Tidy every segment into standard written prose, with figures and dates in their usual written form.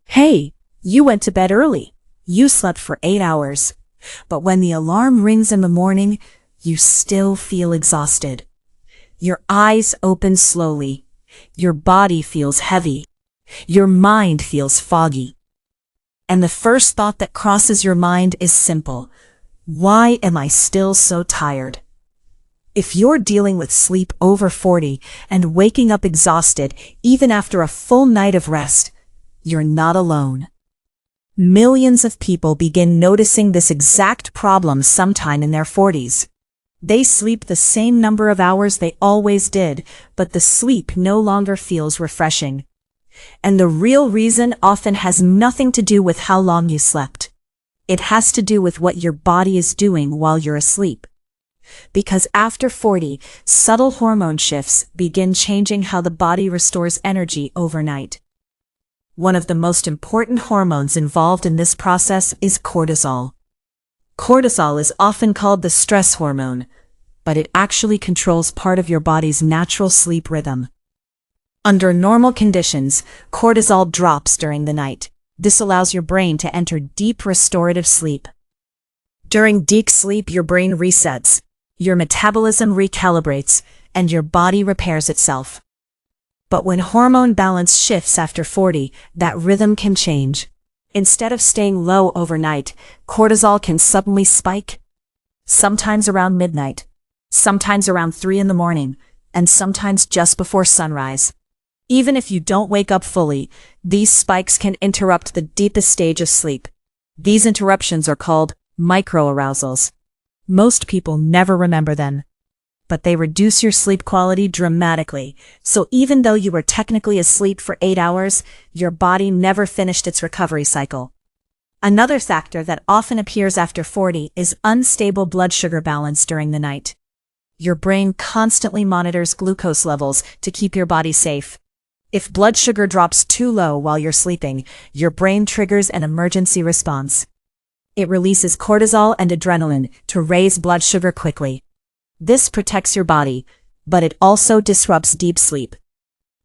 Hey, you went to bed early. You slept for 8 hours. But when the alarm rings in the morning, you still feel exhausted. Your eyes open slowly. Your body feels heavy. Your mind feels foggy. And the first thought that crosses your mind is simple. Why am I still so tired? If you're dealing with sleep over 40 and waking up exhausted even after a full night of rest, you're not alone. Millions of people begin noticing this exact problem sometime in their 40s. They sleep the same number of hours they always did, but the sleep no longer feels refreshing. And the real reason often has nothing to do with how long you slept. It has to do with what your body is doing while you're asleep. Because after 40, subtle hormone shifts begin changing how the body restores energy overnight. One of the most important hormones involved in this process is cortisol. Cortisol is often called the stress hormone, but it actually controls part of your body's natural sleep rhythm. Under normal conditions, cortisol drops during the night. This allows your brain to enter deep restorative sleep. During deep sleep, your brain resets, your metabolism recalibrates, and your body repairs itself. But when hormone balance shifts after 40, that rhythm can change. Instead of staying low overnight, cortisol can suddenly spike. Sometimes around midnight, sometimes around 3 in the morning, and sometimes just before sunrise. Even if you don't wake up fully, these spikes can interrupt the deepest stage of sleep. These interruptions are called microarousals. Most people never remember them, but they reduce your sleep quality dramatically. So even though you were technically asleep for 8 hours, your body never finished its recovery cycle. Another factor that often appears after 40 is unstable blood sugar balance during the night. Your brain constantly monitors glucose levels to keep your body safe. If blood sugar drops too low while you're sleeping, your brain triggers an emergency response. It releases cortisol and adrenaline to raise blood sugar quickly. This protects your body, but it also disrupts deep sleep.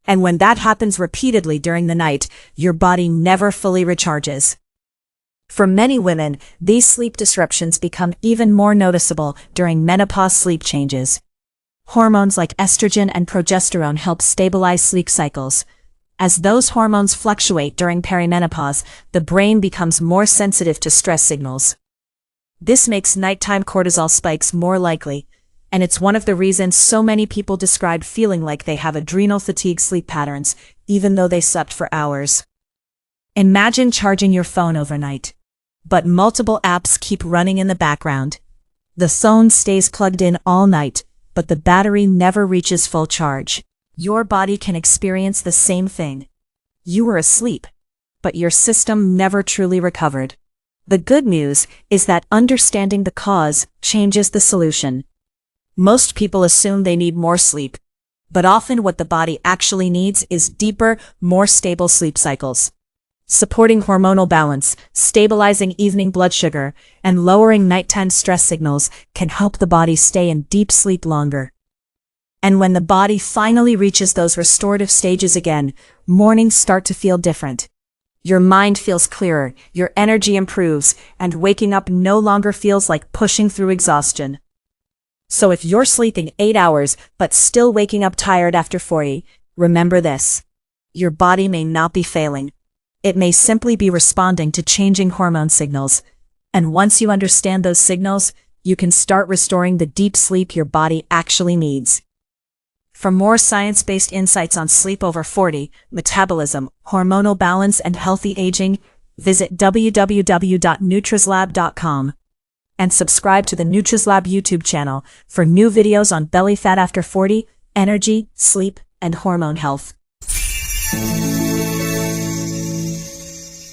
And when that happens repeatedly during the night, your body never fully recharges. For many women, these sleep disruptions become even more noticeable during menopause sleep changes. Hormones like estrogen and progesterone help stabilize sleep cycles. As those hormones fluctuate during perimenopause, the brain becomes more sensitive to stress signals. This makes nighttime cortisol spikes more likely, and it's one of the reasons so many people describe feeling like they have adrenal fatigue sleep patterns, even though they slept for hours. Imagine charging your phone overnight, but multiple apps keep running in the background. The phone stays plugged in all night, but the battery never reaches full charge. Your body can experience the same thing. You were asleep, but your system never truly recovered. The good news is that understanding the cause changes the solution. Most people assume they need more sleep, but often what the body actually needs is deeper, more stable sleep cycles. Supporting hormonal balance, stabilizing evening blood sugar, and lowering nighttime stress signals can help the body stay in deep sleep longer. And when the body finally reaches those restorative stages again, mornings start to feel different. Your mind feels clearer, your energy improves, and waking up no longer feels like pushing through exhaustion. So if you're sleeping 8 hours but still waking up tired after 40, remember this. Your body may not be failing. It may simply be responding to changing hormone signals. And once you understand those signals, you can start restoring the deep sleep your body actually needs. For more science-based insights on sleep over 40, metabolism, hormonal balance, and healthy aging, visit www.nutrislab.com. And subscribe to the NutriSlab YouTube channel for new videos on belly fat after 40, energy, sleep, and hormone health.